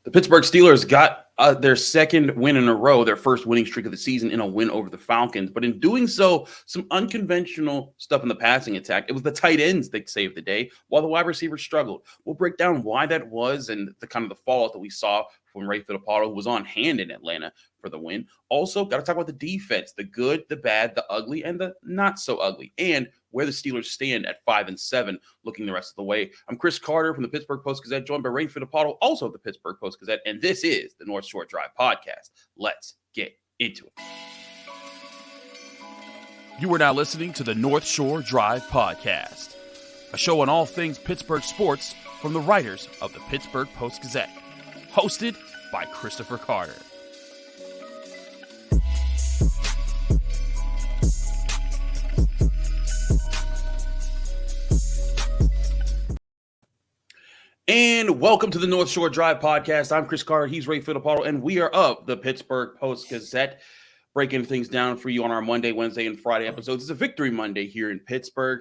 The Pittsburgh Steelers got their second win in a row, their first winning streak of the season in a win over the Falcons. But in doing so, some unconventional stuff in the passing attack. It was the tight ends that saved the day, while the wide receivers struggled. We'll break down why that was and the kind of the fallout that we saw from Ray Fittipaldo, who was on hand in Atlanta for the win. Also, got to talk about the defense, the good, the bad, the ugly, and the not so ugly, and where the Steelers stand at 5-7, looking the rest of the way. I'm Chris Carter from the Pittsburgh Post-Gazette, joined by Ray Fittipaldo, also of the Pittsburgh Post-Gazette, and this is the North Shore Drive Podcast. Let's get into it. You are now listening to the North Shore Drive Podcast, a show on all things Pittsburgh sports from the writers of the Pittsburgh Post-Gazette, hosted by Christopher Carter. And welcome to the North Shore Drive Podcast. I'm Chris Carter. He's Ray Fittipaldo, and we are of the Pittsburgh Post-Gazette, breaking things down for you on our Monday, Wednesday, and Friday episodes. It's a Victory Monday here in Pittsburgh.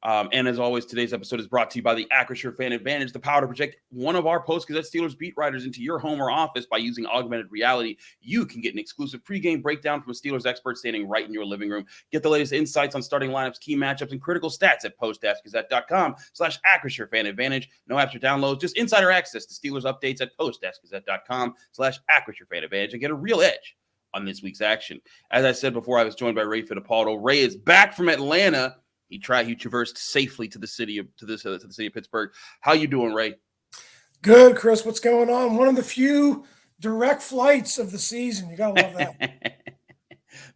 And as always, today's episode is brought to you by the Acrisure Fan Advantage, the power to project one of our Post-Gazette Steelers beat writers into your home or office by using augmented reality. You can get an exclusive pregame breakdown from a Steelers expert standing right in your living room. Get the latest insights on starting lineups, key matchups, and critical stats at post-gazette.com/Acrisure Fan Advantage. No apps or downloads, just insider access to Steelers updates at post-gazette.com/Acrisure Fan Advantage and get a real edge on this week's action. As I said before, I was joined by Ray Fittipaldo. Ray is back from Atlanta. He traversed safely to the city of Pittsburgh. How you doing, Ray? Good, Chris. What's going on? One of the few direct flights of the season. You gotta love that.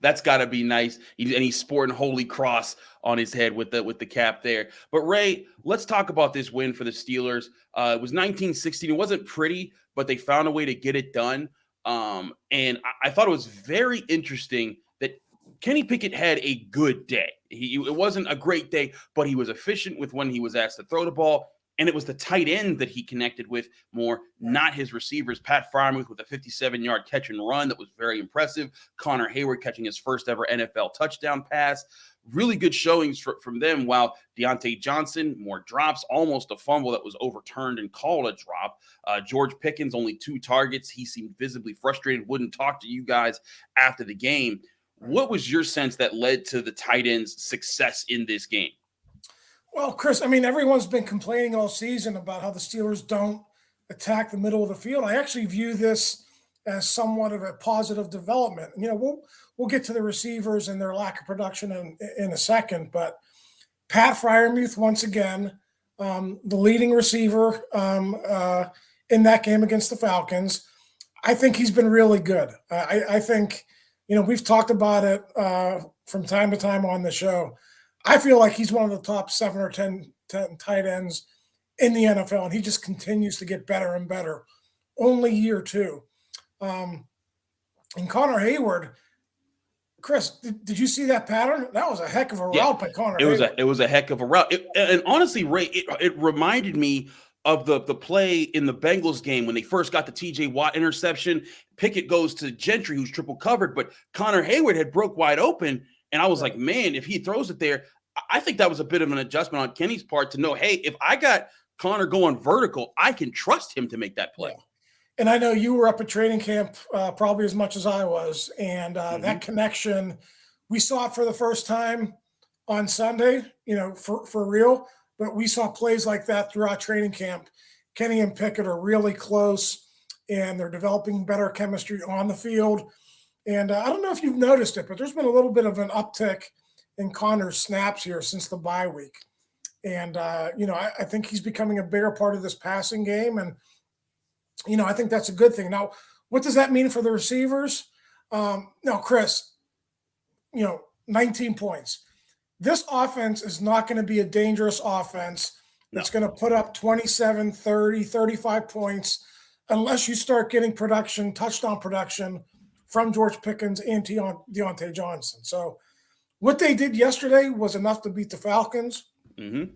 That's got to be nice. And he's sporting Holy Cross on his head with the cap there. But Ray, let's talk about this win for the Steelers. It was 19-16. It wasn't pretty, but they found a way to get it done. And I thought it was very interesting that Kenny Pickett had a good day. It wasn't a great day, but he was efficient with when he was asked to throw the ball. And it was the tight end that he connected with more, not his receivers. Pat Freiermuth with a 57-yard catch and run that was very impressive. Connor Hayward catching his first ever NFL touchdown pass. Really good showings from them, while Diontae Johnson, more drops, almost a fumble that was overturned and called a drop. George Pickens, only 2 targets. He seemed visibly frustrated, wouldn't talk to you guys after the game. What was your sense that led to the tight end's success in this game? Well, Chris, I mean, everyone's been complaining all season about how the Steelers don't attack the middle of the field. I actually view this as somewhat of a positive development. You know, we'll get to the receivers and their lack of production in a second, but Pat Freiermuth, once again, the leading receiver in that game against the Falcons, I think he's been really good. I think, you know, we've talked about it from time to time on the show. I feel like he's one of the top 7 or 10 tight ends in the NFL, and he just continues to get better and better. Only year 2. And Connor Hayward, Chris, did you see that pattern? That was a heck of a route by Connor Hayward. It was a heck of a route. And honestly, Ray, it reminded me of the play in the Bengals game when they first got the T.J. Watt interception. Pickett goes to Gentry, who's triple covered, but Connor Hayward had broke wide open. And I was like, man, if he throws it there, I think that was a bit of an adjustment on Kenny's part to know, hey, if I got Connor going vertical, I can trust him to make that play. Yeah. And I know you were up at training camp probably as much as I was. And that connection, we saw it for the first time on Sunday, you know, for real. But we saw plays like that throughout training camp. Kenny and Pickett are really close, and they're developing better chemistry on the field. And I don't know if you've noticed it, but there's been a little bit of an uptick in Connor's snaps here since the bye week. And, you know, I think he's becoming a bigger part of this passing game. And, you know, I think that's a good thing. Now, what does that mean for the receivers? Now, Chris, you know, 19 points. This offense is not going to be a dangerous offense that's going to put up 27, 30, 35 points unless you start getting production, touchdown production from George Pickens and Diontae Johnson. So what they did yesterday was enough to beat the Falcons. Mm-hmm.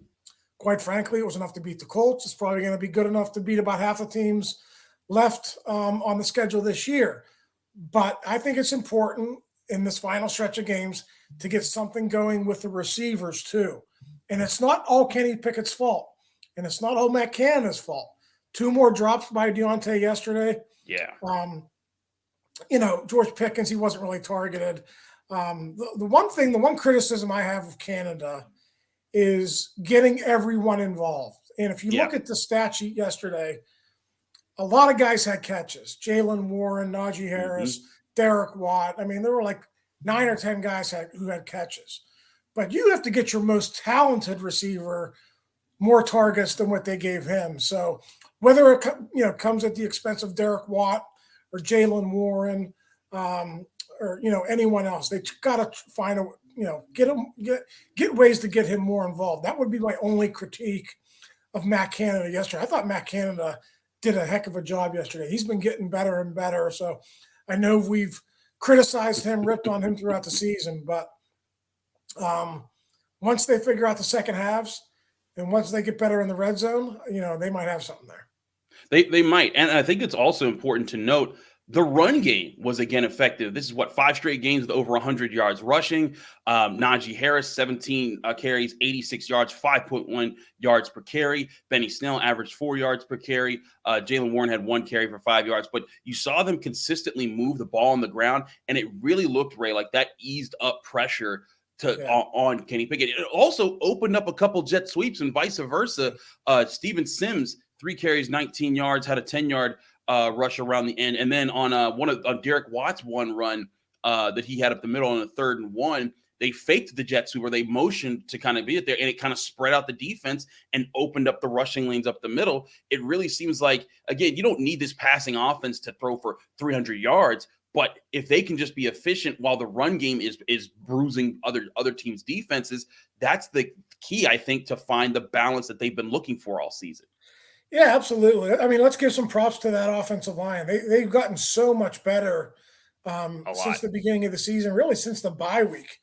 Quite frankly, it was enough to beat the Colts. It's probably going to be good enough to beat about half the teams left on the schedule this year. But I think it's important in this final stretch of games to get something going with the receivers too. And it's not all Kenny Pickett's fault. And it's not all Matt Canada's fault. 2 more drops by Diontae yesterday. Yeah. George Pickens, he wasn't really targeted. The one criticism I have of Canada is getting everyone involved. And if you look at the stat sheet yesterday, a lot of guys had catches. Jalen Warren, Najee Harris, Derek Watt. I mean, there were like 9 or 10 guys who had catches. But you have to get your most talented receiver more targets than what they gave him. So whether it comes at the expense of Derek Watt or Jalen Warren or anyone else, they got to find get ways to get him more involved. That would be my only critique of Matt Canada yesterday. I thought Matt Canada did a heck of a job yesterday. He's been getting better and better. So I know we've criticized him, ripped on him throughout the season, but once they figure out the second halves and once they get better in the red zone, they might have something there. They might. And I think it's also important to note the run game was again effective. This is 5 straight games with over 100 yards rushing. Najee Harris, 17 carries, 86 yards, 5.1 yards per carry. Benny Snell averaged 4 yards per carry. Jalen Warren had 1 carry for 5 yards. But you saw them consistently move the ball on the ground, and it really looked, Ray, like that eased up pressure on Kenny Pickett. It also opened up a couple jet sweeps and vice versa. Steven Sims, 3 carries, 19 yards, had a 10-yard rush around the end. And then on Derek Watt's one run that he had up the middle on a 3rd and 1, they faked the jet sweep where they motioned to kind of be it there, and it kind of spread out the defense and opened up the rushing lanes up the middle. It really seems like, again, you don't need this passing offense to throw for 300 yards, but if they can just be efficient while the run game is bruising other teams' defenses, that's the key, I think, to find the balance that they've been looking for all season. Yeah, absolutely. I mean, let's give some props to that offensive line. They've gotten so much better since the beginning of the season, really since the bye week.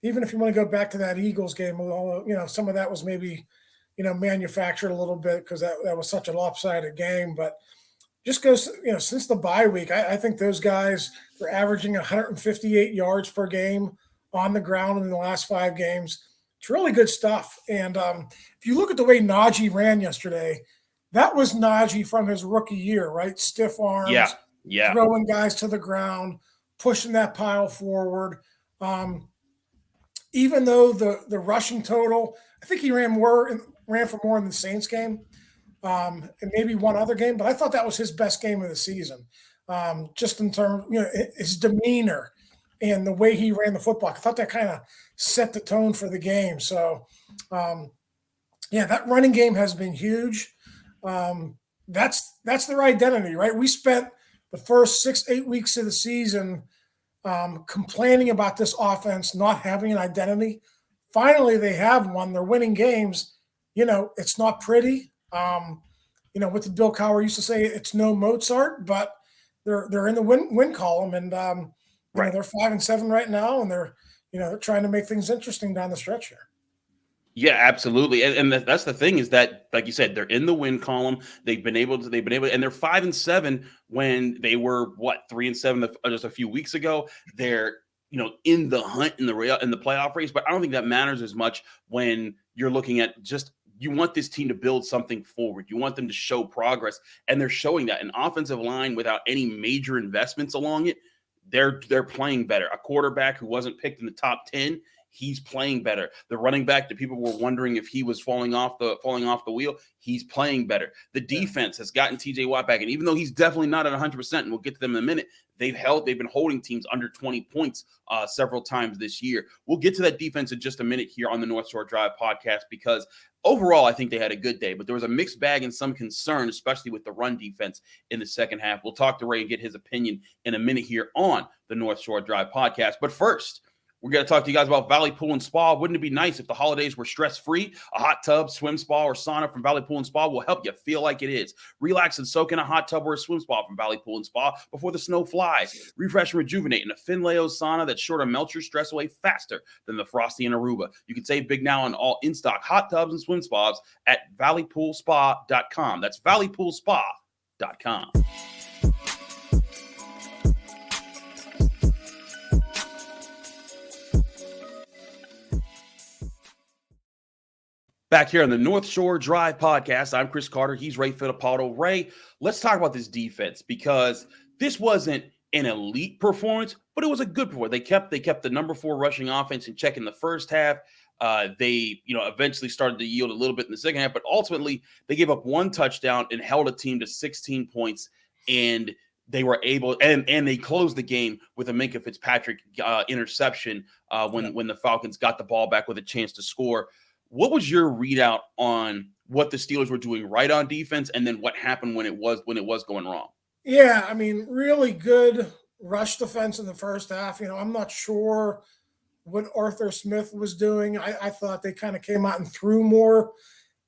Even if you want to go back to that Eagles game, although, some of that was maybe, manufactured a little bit because that was such a lopsided game. But just goes, since the bye week, I think those guys are averaging 158 yards per game on the ground in the last 5 games. It's really good stuff. And if you look at the way Najee ran yesterday, that was Najee from his rookie year, right? Stiff arms, throwing guys to the ground, pushing that pile forward. Even though the rushing total, I think he ran for more in the Saints game, and maybe one other game, but I thought that was his best game of the season. Just in terms, his demeanor and the way he ran the football. I thought that kind of set the tone for the game. So, that running game has been huge. That's their identity, right? We spent the first 6-8 weeks of the season complaining about this offense not having an identity. Finally, they have one. They're winning games. It's not pretty. What did Bill Cowher used to say? It's no Mozart, but they're in the win column, and they're 5-7 right now, and they're trying to make things interesting down the stretch here. Yeah, absolutely. And that's the thing is that, like you said, they're in the win column. They've been able, and they're 5-7 when they were 3-7 just a few weeks ago. They're, in the hunt in the playoff race, but I don't think that matters as much when you're looking at just, you want this team to build something forward. You want them to show progress, and they're showing that. An offensive line without any major investments along it, they're playing better. A quarterback who wasn't picked in the top 10, he's playing better. The running back that people were wondering if he was falling off the wheel, he's playing better. The defense has gotten TJ Watt back, and even though he's definitely not at 100%, and we'll get to them in a minute, they've been holding teams under 20 points several times this year. We'll get to that defense in just a minute here on the North Shore Drive podcast, because overall, I think they had a good day, but there was a mixed bag and some concern, especially with the run defense in the second half. We'll talk to Ray and get his opinion in a minute here on the North Shore Drive podcast. But first, we're going to talk to you guys about Valley Pool and Spa. Wouldn't it be nice if the holidays were stress-free? A hot tub, swim spa, or sauna from Valley Pool and Spa will help you feel like it is. Relax and soak in a hot tub or a swim spa from Valley Pool and Spa before the snow flies. Refresh and rejuvenate in a Finleo sauna that's sure to melt your stress away faster than the Frosty in Aruba. You can save big now on all in-stock hot tubs and swim spas at valleypoolspa.com. That's valleypoolspa.com. Back here on the North Shore Drive podcast, I'm Chris Carter. He's Ray Fittipaldo. Ray, let's talk about this defense because this wasn't an elite performance, but it was a good performance. They kept the number 4 rushing offense in check in the first half. They eventually started to yield a little bit in the second half, but ultimately they gave up 1 touchdown and held a team to 16 points, and they were able and they closed the game with a Minkah Fitzpatrick interception when the Falcons got the ball back with a chance to score. What was your readout on what the Steelers were doing right on defense, and then what happened when it was going wrong? Yeah, I mean, really good rush defense in the first half. I'm not sure what Arthur Smith was doing. I thought they kind of came out and threw more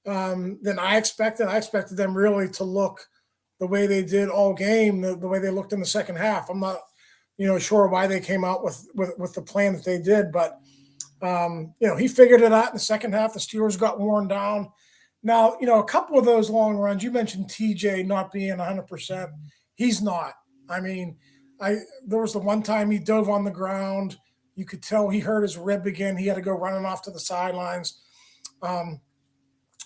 than I expected. I expected them really to look the way they did all game, the way they looked in the second half. I'm not, sure why they came out with the plan that they did, but he figured it out in the second half. The Steelers got worn down. Now, a couple of those long runs, you mentioned TJ not being 100%. He's not. I mean, there was the one time he dove on the ground. You could tell he hurt his rib again. He had to go running off to the sidelines. A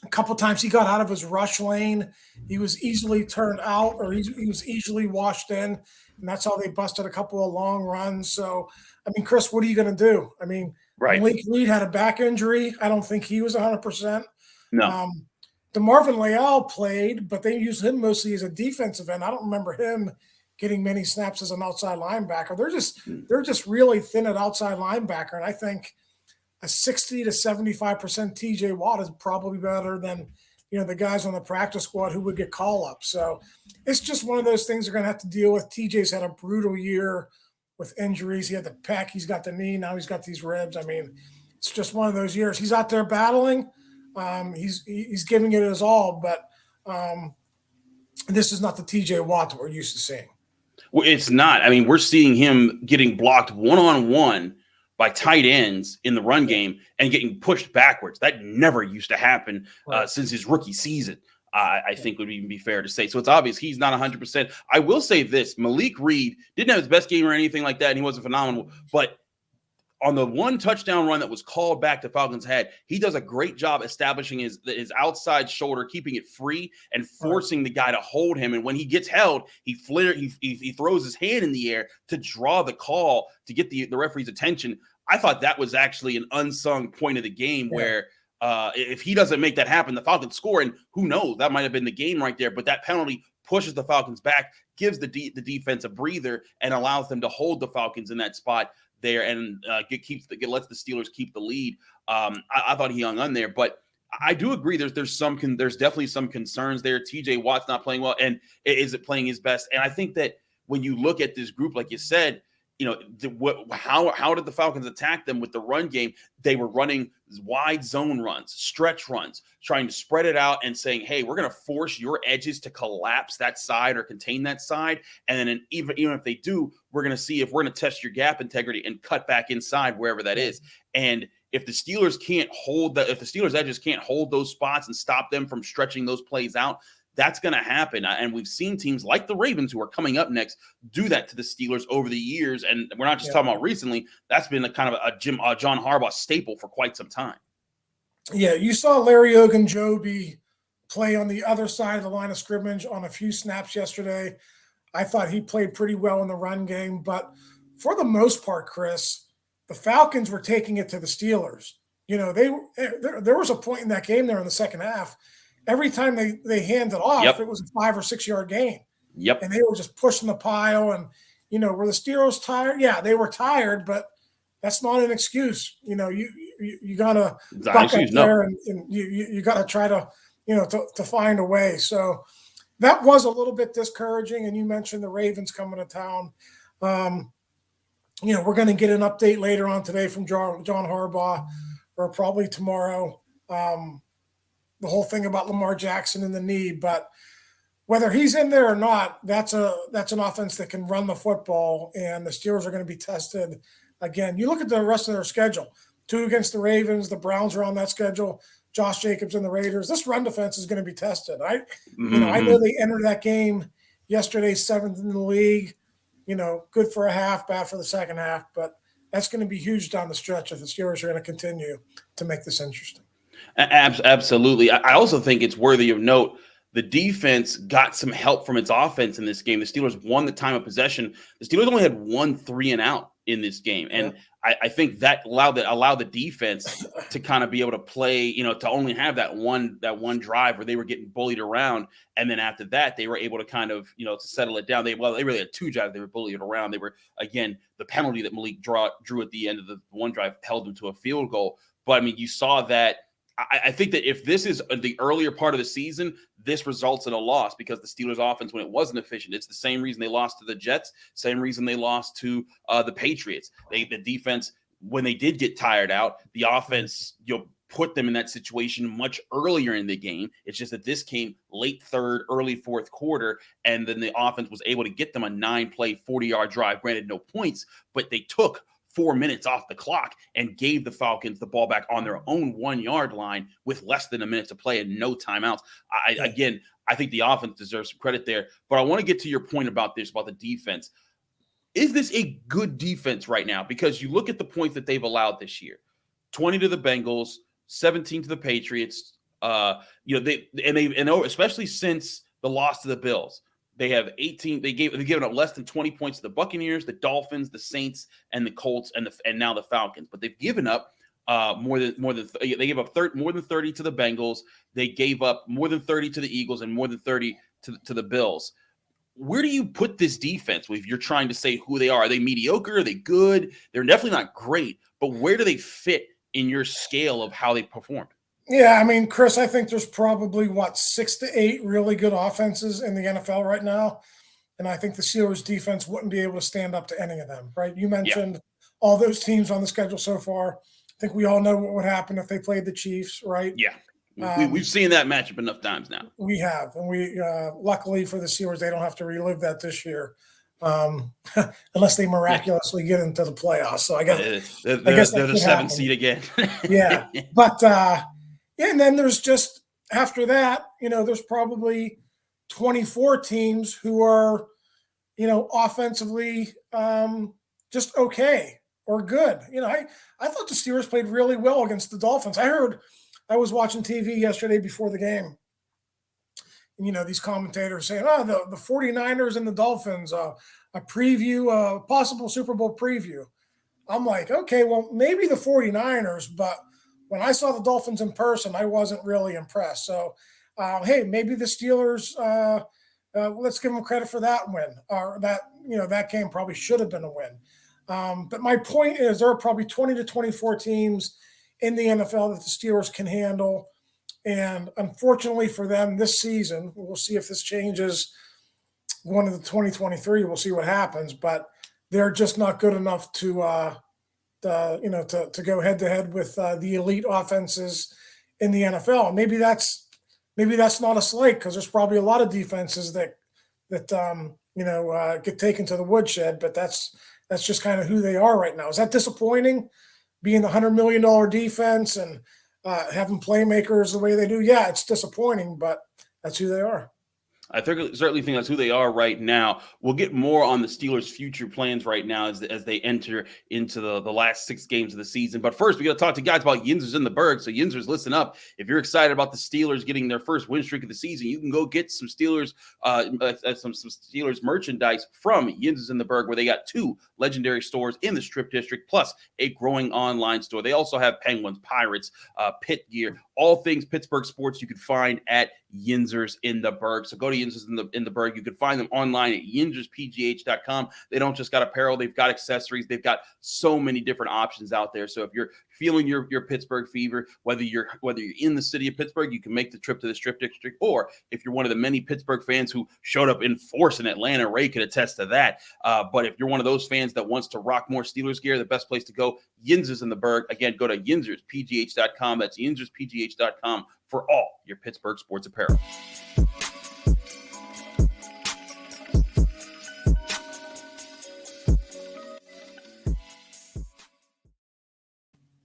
couple times he got out of his rush lane. He was easily turned out, or he was easily washed in, and that's how they busted a couple of long runs. So, I mean, Chris, what are you going to do? I mean, right. Malik Reed had a back injury. I don't think he was 100%. No. DeMarvin Leal played, but they used him mostly as a defensive end. I don't remember him getting many snaps as an outside linebacker. They're just really thin at outside linebacker, and I think a 60 to 75% TJ Watt is probably better than the guys on the practice squad who would get call up. So it's just one of those things they're going to have to deal with. TJ's had a brutal year with injuries. He had the pec, he's got the knee, now he's got these ribs. I mean, it's just one of those years. He's out there battling. He's giving it his all, but this is not the TJ Watt that we're used to seeing. Well, it's not. I mean, we're seeing him getting blocked one-on-one by tight ends in the run game and getting pushed backwards. That never used to happen since his rookie season, I think would even be fair to say. So it's obvious he's not 100%. I will say this, Malik Reed didn't have his best game or anything like that, and he wasn't phenomenal, but on the 1 touchdown run that was called back to Falcons' head, he does a great job establishing his outside shoulder, keeping it free and forcing the guy to hold him. And when he gets held, he throws his hand in the air to draw the call to get the referee's attention. I thought that was actually an unsung point of the game where if he doesn't make that happen, the Falcons score. And who knows, that might have been the game right there. But that penalty pushes the Falcons back, gives the defense a breather, and allows them to hold the Falcons in that spot there and lets the Steelers keep the lead. I thought he hung on there, but I do agree. There's definitely some concerns there. TJ Watt's not playing well, and isn't playing his best. And I think that when you look at this group, like you said, how did the Falcons attack them with the run game? They were running wide zone runs, stretch runs, trying to spread it out and saying, hey, we're going to force your edges to collapse that side or contain that side. And then even if they do, we're going to see if we're going to test your gap integrity and cut back inside wherever that is. And if the Steelers edges can't hold those spots and stop them from stretching those plays out, that's going to happen. And we've seen teams like the Ravens, who are coming up next, do that to the Steelers over the years. And we're not just talking about recently. That's been a kind of a John Harbaugh staple for quite some time. Yeah, you saw Larry Ogunjobi play on the other side of the line of scrimmage on a few snaps yesterday. I thought he played pretty well in the run game. But for the most part, Chris, the Falcons were taking it to the Steelers. There was a point in that game there in the second half. Every time they handed off, it was a 5 or 6 yard gain. Yep. And they were just pushing the pile. And, were the Steelers tired? Yeah, they were tired, but that's not an excuse. You got to buck up there and you got to try to, to find a way. So that was a little bit discouraging. And you mentioned the Ravens coming to town. We're going to get an update later on today from John Harbaugh, or probably tomorrow. The whole thing about Lamar Jackson and the knee, but whether he's in there or not, that's an offense that can run the football, and the Steelers are going to be tested again. You look at the rest of their schedule: 2 against the Ravens, the Browns are on that schedule, Josh Jacobs and the Raiders. This run defense is going to be tested. I know they entered that game yesterday 7th in the league. Good for a half, bad for the second half, but that's going to be huge down the stretch if the Steelers are going to continue to make this interesting. Absolutely. I also think it's worthy of note. The defense got some help from its offense in this game. The Steelers won the time of possession. The Steelers only had 1 3-and-out in this game, and I think that allowed the defense to kind of be able to play. To only have that one drive where they were getting bullied around, and then after that they were able to kind of to settle it down. They really had 2 drives. They were bullied around. They were, again, the penalty that Malik drew at the end of the one drive held them to a field goal. But I mean, you saw that. I think that if this is the earlier part of the season, this results in a loss because the Steelers' offense, when it wasn't efficient, it's the same reason they lost to the Jets, same reason they lost to the Patriots. The defense, when they did get tired out, the offense put them in that situation much earlier in the game. It's just that this came late third, early fourth quarter, and then the offense was able to get them a 9-play, 40-yard drive. Granted, no points, but they took 4 minutes off the clock and gave the Falcons the ball back on their own 1-yard line with less than a minute to play and no timeouts. I think the offense deserves some credit there, but I want to get to your point about the defense. Is this a good defense right now? Because you look at the points that they've allowed this year: 20 to the Bengals, 17 to the Patriots. Especially since the loss to the Bills. They have 18. They've given up less than 20 points to the Buccaneers, the Dolphins, the Saints, and the Colts, and now the Falcons. But they've given up they gave up more than 30 to the Bengals. They gave up more than 30 to the Eagles and more than 30 to the Bills. Where do you put this defense if you're trying to say who they are? Are they mediocre? Are they good? They're definitely not great. But where do they fit in your scale of how they performed? Yeah, I mean, Chris, I think there's probably 6 to 8 really good offenses in the NFL right now, and I think the Steelers' defense wouldn't be able to stand up to any of them. Right? You mentioned all those teams on the schedule so far. I think we all know what would happen if they played the Chiefs, right? Yeah, we've seen that matchup enough times now. We have, and we luckily for the Steelers, they don't have to relive that this year, unless they miraculously get into the playoffs. So I guess they're the 7th seed again. Yeah, but. Yeah, and then there's just after that, there's probably 24 teams who are, offensively just okay or good. I thought the Steelers played really well against the Dolphins. I was watching TV yesterday before the game, and these commentators saying, the 49ers and the Dolphins, a preview, a possible Super Bowl preview. I'm like, okay, well, maybe the 49ers, but when I saw the Dolphins in person, I wasn't really impressed. So, hey, maybe the Steelers, let's give them credit for that win. Or that game probably should have been a win. But my point is there are probably 20 to 24 teams in the NFL that the Steelers can handle. And unfortunately for them this season, we'll see if this changes going into 2023. We'll see what happens. But they're just not good enough to go head to head with the elite offenses in the NFL. Maybe that's not a slight because there's probably a lot of defenses that get taken to the woodshed. But that's just kind of who they are right now. Is that disappointing? Being the $100 million defense and having playmakers the way they do? Yeah, it's disappointing, but that's who they are. I certainly think that's who they are right now. We'll get more on the Steelers' future plans right now as they enter into the last 6 games of the season. But first, we got to talk to guys about Yinzers in the Berg. So Yinzers, listen up. If you're excited about the Steelers getting their first win streak of the season, you can go get some Steelers some Steelers merchandise from Yinzers in the Berg, where they got 2 legendary stores in the Strip District, plus a growing online store. They also have Penguins, Pirates, Pitt gear, all things Pittsburgh sports you can find at Yinzers in the Berg. So go to Yinzers in the Berg. You can find them online at yinzerspgh.com. They don't just got apparel, they've got accessories. They've got so many different options out there. So if you're feeling your Pittsburgh fever, whether you're in the city of Pittsburgh, you can make the trip to the Strip District, or if you're one of the many Pittsburgh fans who showed up in force in Atlanta, Ray could attest to that. But if you're one of those fans that wants to rock more Steelers gear, the best place to go, Yinzers in the Berg. Again, go to yinzerspgh.com. That's yinzerspgh.com for all your Pittsburgh sports apparel.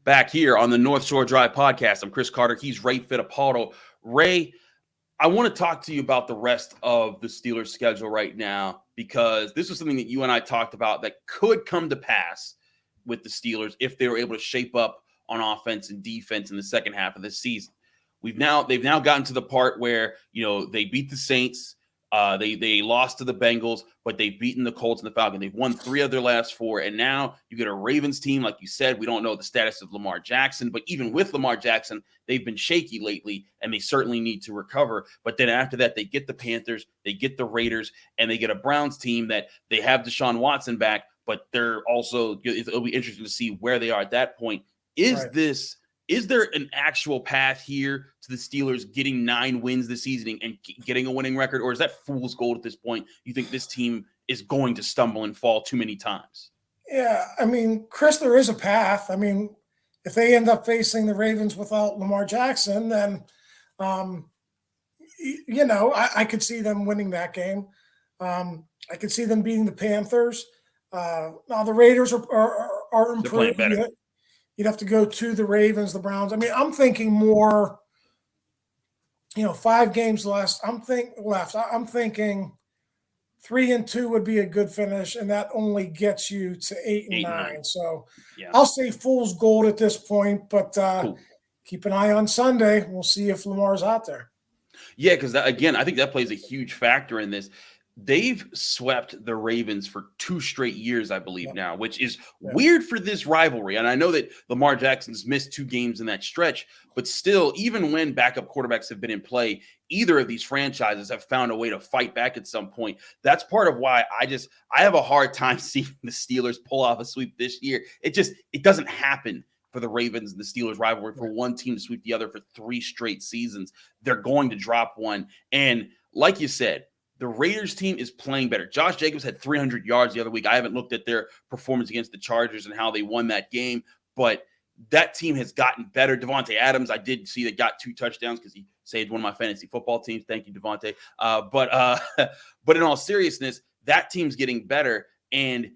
Back here on the North Shore Drive podcast, I'm Chris Carter. He's Ray Fittipaldo. Ray, I want to talk to you about the rest of the Steelers' schedule right now, because this was something that you and I talked about that could come to pass with the Steelers if they were able to shape up on offense and defense in the second half of the season. They've now gotten to the part where, they beat the Saints. They lost to the Bengals, but they've beaten the Colts and the Falcons. They've won 3 of their last 4, and now you get a Ravens team, like you said. We don't know the status of Lamar Jackson, but even with Lamar Jackson, they've been shaky lately, and they certainly need to recover. But then after that, they get the Panthers, they get the Raiders, and they get a Browns team that they have Deshaun Watson back, but they're also – it'll be interesting to see where they are at that point. Is there an actual path here to the Steelers getting 9 wins this season and getting a winning record, or is that fool's gold at this point? You think this team is going to stumble and fall too many times? Yeah, I mean, Chris, there is a path. I mean, if they end up facing the Ravens without Lamar Jackson, then, I could see them winning that game. I could see them beating the Panthers. Now, the Raiders are improved. They're playing better. You'd have to go to the Ravens, the Browns. I mean, I'm thinking more, 5 games left. I'm thinking 3-2 would be a good finish, and that only gets you to 8-9. So yeah. I'll say fool's gold at this point, but cool. Keep an eye on Sunday. We'll see if Lamar's out there. Yeah, because again, I think that plays a huge factor in this. They've swept the Ravens for 2 straight years, I believe now, which is weird for this rivalry. And I know that Lamar Jackson's missed 2 games in that stretch, but still, even when backup quarterbacks have been in play, either of these franchises have found a way to fight back at some point. That's part of why I have a hard time seeing the Steelers pull off a sweep this year. It doesn't happen for the Ravens and the Steelers rivalry for one team to sweep the other for 3 straight seasons. They're going to drop one. And like you said, the Raiders team is playing better. Josh Jacobs had 300 yards the other week. I haven't looked at their performance against the Chargers and how they won that game, but that team has gotten better. Devontae Adams, I did see that got 2 touchdowns because he saved one of my fantasy football teams. Thank you, Devontae. But in all seriousness, that team's getting better. And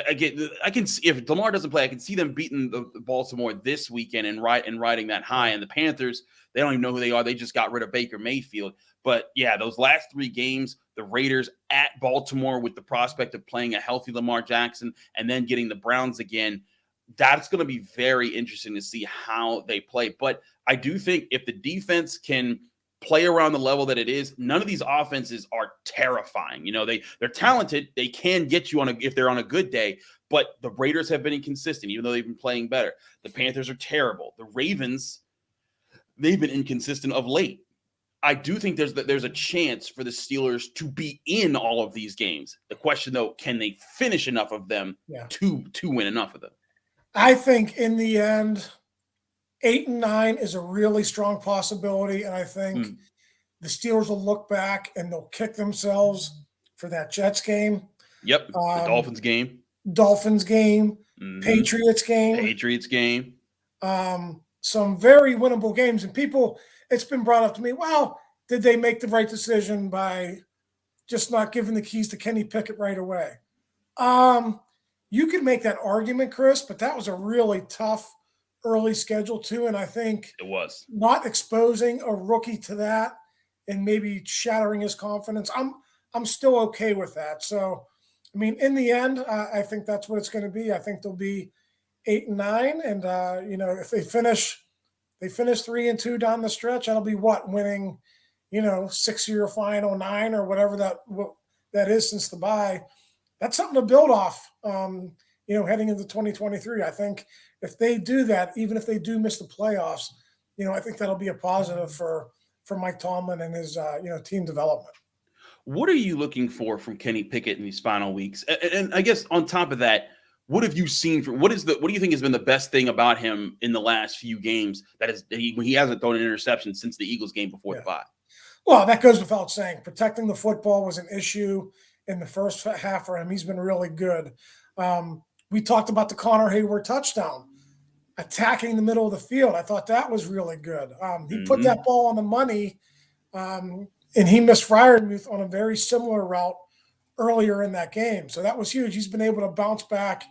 again, I can see if Lamar doesn't play, I can see them beating the Baltimore this weekend and riding that high. And the Panthers, they don't even know who they are. They just got rid of Baker Mayfield. But yeah, those last 3 games, the Raiders at Baltimore with the prospect of playing a healthy Lamar Jackson and then getting the Browns again, that's going to be very interesting to see how they play. But I do think if the defense can play around the level that it is, none of these offenses are terrifying. They're talented. They can get you if they're on a good day, but the Raiders have been inconsistent, even though they've been playing better. The Panthers are terrible. The Ravens, they've been inconsistent of late. I do think there's a chance for the Steelers to be in all of these games. The question, though, can they finish enough of them to win enough of them? I think in the end, 8-9 is a really strong possibility, and I think the Steelers will look back and they'll kick themselves for that Jets game. Yep, the Dolphins game. Patriots game. Some very winnable games, and people. It's been brought up to me, well, did they make the right decision by just not giving the keys to Kenny Pickett right away? You could make that argument, Chris, but that was a really tough early schedule too, and I think it was not exposing a rookie to that and maybe shattering his confidence. I'm still okay with that. So, I mean, in the end, I think that's what it's going to be. I think they'll be 8-9, and if they finish 3-2 down the stretch, that'll be winning, 6-year final 9 or whatever that is since the bye. That's something to build off, heading into 2023. I think if they do that, even if they do miss the playoffs, I think that'll be a positive for Mike Tomlin and his, team development. What are you looking for from Kenny Pickett in these final weeks? And I guess on top of that, what have you seen? What do you think has been the best thing about him in the last few games? He hasn't thrown an interception since the Eagles game before the bye. Well, that goes without saying. Protecting the football was an issue in the first half for him. He's been really good. We talked about the Connor Hayward touchdown, attacking the middle of the field. I thought that was really good. He put that ball on the money, and he missed Freiermuth on a very similar route earlier in that game. So that was huge. He's been able to bounce back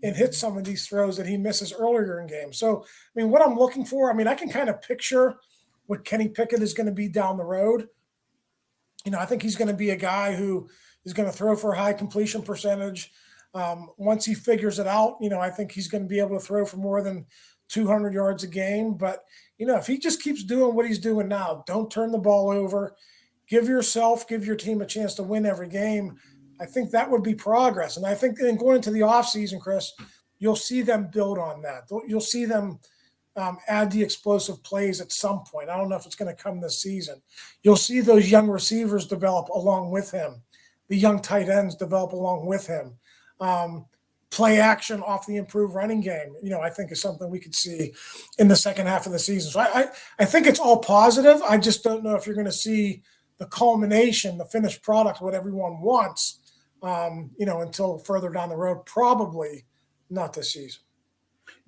and hit some of these throws that he misses earlier in games. So, I mean, what I'm looking for, I can kind of picture what Kenny Pickett is going to be down the road. I think he's going to be a guy who is going to throw for a high completion percentage. Once he figures it out, I think he's going to be able to throw for more than 200 yards a game. But, if he just keeps doing what he's doing now, don't turn the ball over, give your team a chance to win every game, I think that would be progress. And I think in going into the offseason, Chris, you'll see them build on that. You'll see them add the explosive plays at some point. I don't know if it's going to come this season. You'll see those young receivers develop along with him, the young tight ends develop along with him. Play action off the improved running game, I think is something we could see in the second half of the season. So I think it's all positive. I just don't know if you're going to see the culmination, the finished product, what everyone wants, until further down the road, probably not this season.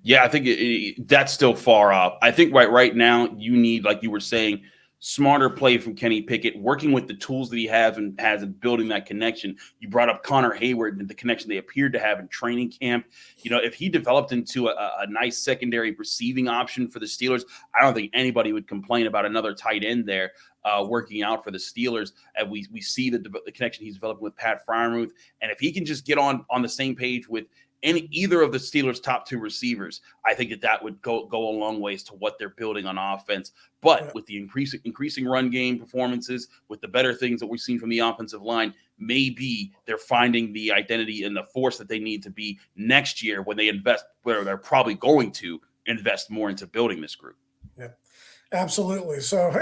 Yeah, I think that's still far off. I think right now you need, like you were saying, smarter play from Kenny Pickett, working with the tools that he has in building that connection. You brought up Connor Hayward and the connection they appeared to have in training camp. If he developed into a nice secondary receiving option for the Steelers, I don't think anybody would complain about another tight end there working out for the Steelers. And we see the connection he's developing with Pat Freiermuth. And if he can just get on the same page with either of the Steelers' top two receivers, I think that would go a long ways to what they're building on offense. But with the increasing run game performances, with the better things that we've seen from the offensive line, maybe they're finding the identity and the force that they need to be next year when they invest, where they're probably going to invest more into building this group. Yeah, absolutely. So,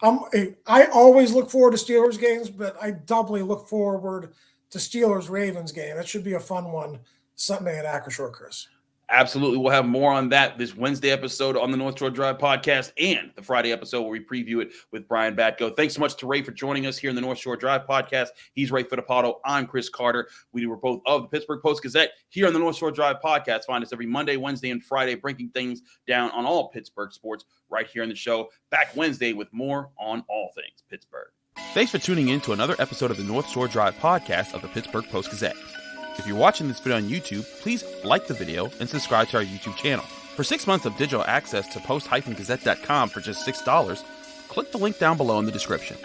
I always look forward to Steelers games, but I doubly look forward to Steelers-Ravens game. That should be a fun one Sunday at Acrisure, Chris. Absolutely. We'll have more on that this Wednesday episode on the North Shore Drive podcast and the Friday episode where we preview it with Brian Batko. Thanks so much to Ray for joining us here in the North Shore Drive podcast. He's Ray Fittipaldo. I'm Chris Carter. We were both of the Pittsburgh Post-Gazette here on the North Shore Drive podcast. Find us every Monday, Wednesday, and Friday, breaking things down on all Pittsburgh sports right here on the show. Back Wednesday with more on all things Pittsburgh. Thanks for tuning in to another episode of the North Shore Drive podcast of the Pittsburgh Post-Gazette. If you're watching this video on YouTube, please like the video and subscribe to our YouTube channel. For 6 months of digital access to post-gazette.com for just $6, click the link down below in the description.